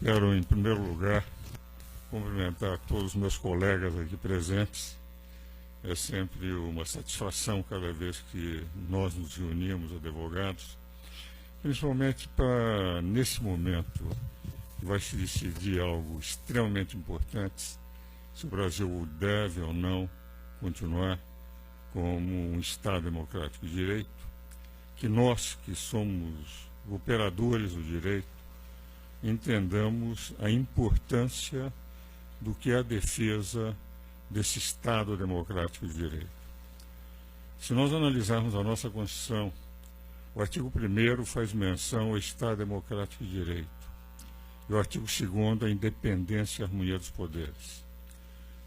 Quero, em primeiro lugar, cumprimentar todos os meus colegas aqui presentes. É sempre uma satisfação cada vez que nós nos reunimos, advogados, principalmente para, nesse momento, que vai se decidir algo extremamente importante, se o Brasil deve ou não continuar como um Estado democrático de direito, que nós, que somos operadores do direito, entendamos a importância do que é a defesa desse Estado democrático de direito. Se nós analisarmos a nossa Constituição, o artigo 1º faz menção ao Estado democrático de direito, e o artigo 2º, a independência e a harmonia dos poderes.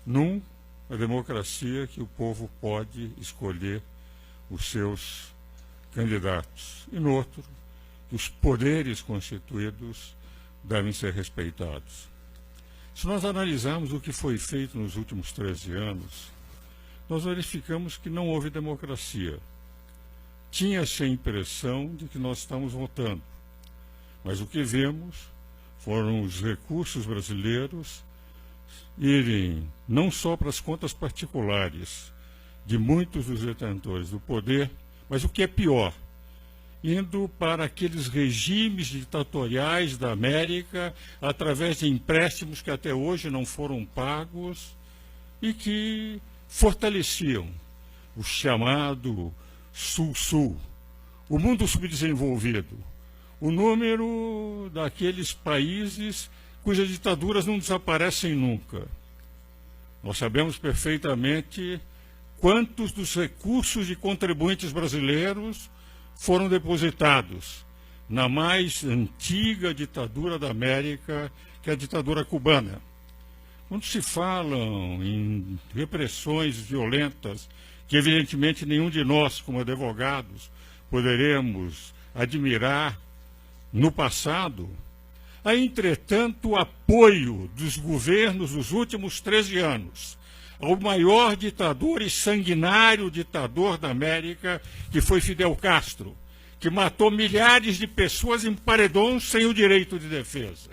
Num, a democracia que o povo pode escolher os seus candidatos, e no outro, que os poderes constituídos devem ser respeitados. Se nós analisarmos o que foi feito nos últimos 13 anos, nós verificamos que não houve democracia. Tinha-se a impressão de que nós estamos votando, mas o que vemos foram os recursos brasileiros irem não só para as contas particulares de muitos dos detentores do poder, mas o que é pior, indo para aqueles regimes ditatoriais da América, através de empréstimos que até hoje não foram pagos e que fortaleciam o chamado Sul-Sul, o mundo subdesenvolvido, o número daqueles países cujas ditaduras não desaparecem nunca. Nós sabemos perfeitamente quantos dos recursos de contribuintes brasileiros foram depositados na mais antiga ditadura da América, que é a ditadura cubana. Quando se falam em repressões violentas, que evidentemente nenhum de nós, como advogados, poderemos admirar no passado, há, entretanto, o apoio dos governos dos últimos 13 anos ao maior ditador e sanguinário ditador da América, que foi Fidel Castro, que matou milhares de pessoas em paredões sem o direito de defesa.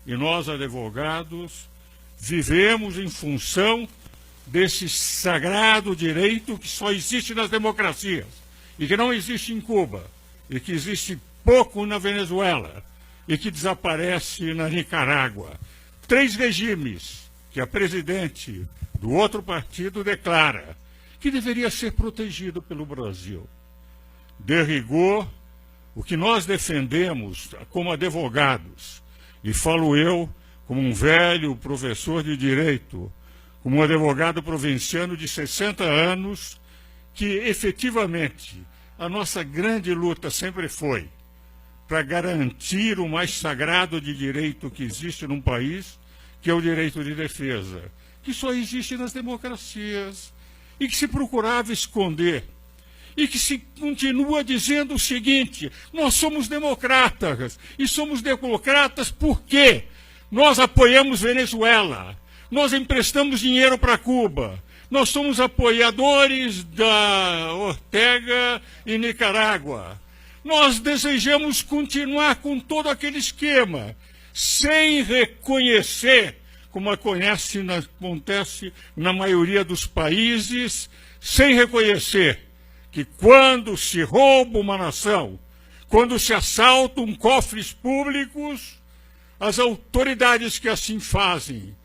E nós, advogados, vivemos em função desse sagrado direito que só existe nas democracias, e que não existe em Cuba, e que existe pouco na Venezuela, e que desaparece na Nicarágua. 3 regimes que a presidente do outro partido declara que deveria ser protegido pelo Brasil. De rigor, o que nós defendemos como advogados, e falo eu como um velho professor de direito, como um advogado provinciano de 60 anos, que efetivamente a nossa grande luta sempre foi para garantir o mais sagrado de direito que existe num país, que é o direito de defesa, que só existe nas democracias, e que se procurava esconder, e que se continua dizendo o seguinte: nós somos democratas, e somos democratas porque nós apoiamos Venezuela, nós emprestamos dinheiro para Cuba, nós somos apoiadores da Ortega e Nicarágua, nós desejamos continuar com todo aquele esquema, sem reconhecer, como acontece na maioria dos países, sem reconhecer que quando se rouba uma nação, quando se assaltam cofres públicos, as autoridades que assim fazem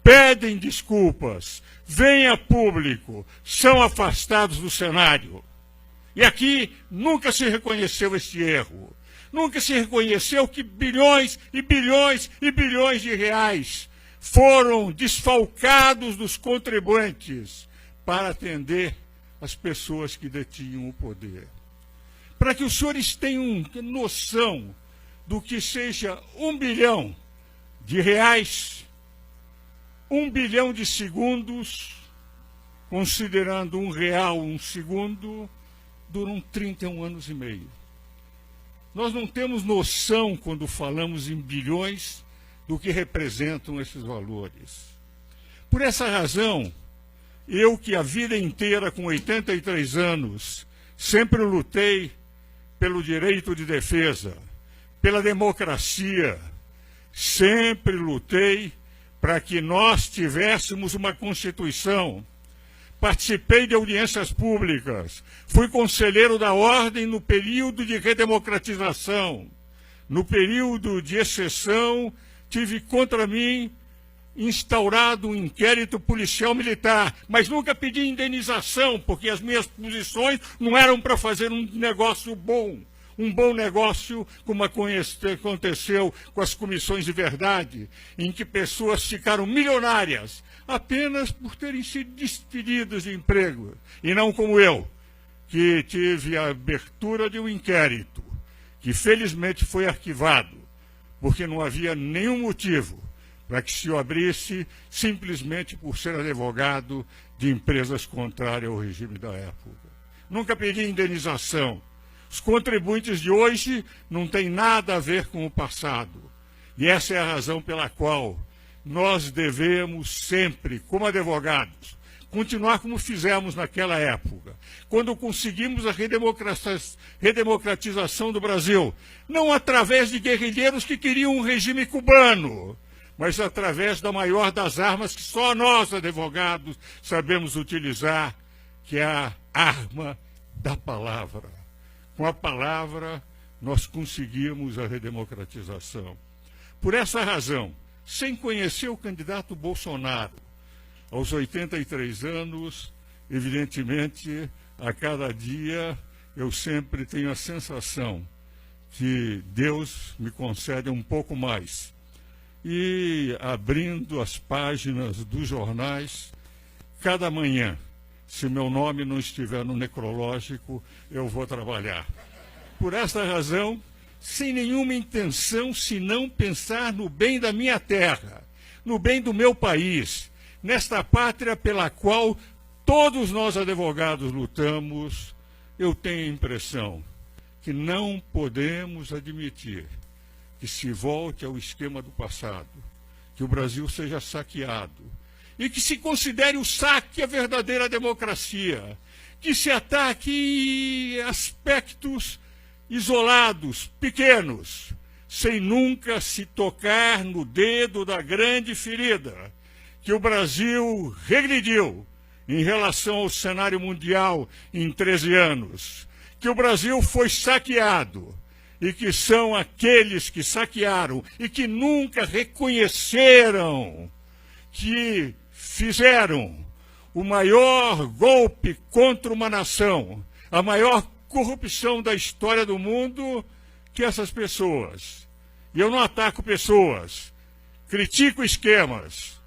pedem desculpas, vêm a público, são afastados do cenário. E aqui nunca se reconheceu este erro. Nunca se reconheceu que bilhões e bilhões e bilhões de reais foram desfalcados dos contribuintes para atender as pessoas que detinham o poder. Para que os senhores tenham noção do que seja 1 bilhão de reais, 1 bilhão de segundos, considerando R$1 um segundo, duram 31 anos e meio. Nós não temos noção, quando falamos em bilhões, do que representam esses valores. Por essa razão, eu que a vida inteira, com 83 anos, sempre lutei pelo direito de defesa, pela democracia, sempre lutei para que nós tivéssemos uma Constituição. Participei de audiências públicas, fui conselheiro da Ordem no período de redemocratização. No período de exceção, tive contra mim instaurado um inquérito policial militar, mas nunca pedi indenização, porque as minhas posições não eram para fazer um negócio bom. Um bom negócio, como aconteceu com as comissões de verdade, em que pessoas ficaram milionárias apenas por terem sido despedidas de emprego, e não como eu, que tive a abertura de um inquérito, que felizmente foi arquivado, porque não havia nenhum motivo para que se o abrisse simplesmente por ser advogado de empresas contrárias ao regime da época. Nunca pedi indenização. Os contribuintes de hoje não têm nada a ver com o passado. E essa é a razão pela qual nós devemos sempre, como advogados, continuar como fizemos naquela época, quando conseguimos a redemocratização do Brasil, não através de guerrilheiros que queriam um regime cubano, mas através da maior das armas que só nós, advogados, sabemos utilizar, que é a arma da palavra. Com a palavra, nós conseguimos a redemocratização. Por essa razão, sem conhecer o candidato Bolsonaro, aos 83 anos, evidentemente, a cada dia, eu sempre tenho a sensação que Deus me concede um pouco mais. E abrindo as páginas dos jornais, cada manhã, se meu nome não estiver no necrológico, eu vou trabalhar. Por essa razão, sem nenhuma intenção senão pensar no bem da minha terra, no bem do meu país, nesta pátria pela qual todos nós advogados lutamos, eu tenho a impressão que não podemos admitir que se volte ao esquema do passado, que o Brasil seja saqueado, e que se considere o saque a verdadeira democracia, que se ataque aspectos isolados, pequenos, sem nunca se tocar no dedo da grande ferida, que o Brasil regrediu em relação ao cenário mundial em 13 anos, que o Brasil foi saqueado, e que são aqueles que saquearam e que nunca reconheceram que fizeram o maior golpe contra uma nação, a maior corrupção da história do mundo, que essas pessoas. E eu não ataco pessoas, critico esquemas,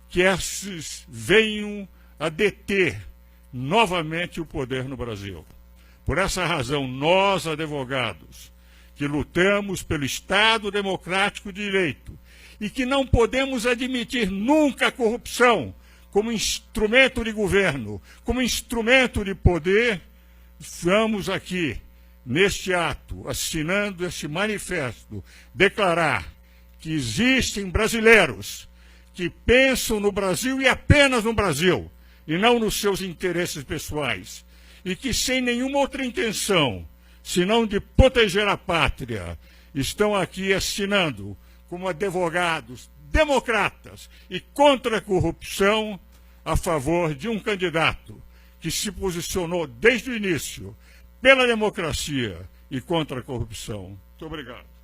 que esses venham a deter novamente o poder no Brasil. Por essa razão, nós, advogados, que lutamos pelo Estado democrático de direito e que não podemos admitir nunca a corrupção como instrumento de governo, como instrumento de poder, vamos aqui, neste ato, assinando este manifesto, declarar que existem brasileiros que pensam no Brasil e apenas no Brasil, e não nos seus interesses pessoais, e que sem nenhuma outra intenção, senão de proteger a pátria, estão aqui assinando como advogados democratas e contra a corrupção a favor de um candidato que se posicionou desde o início pela democracia e contra a corrupção. Muito obrigado.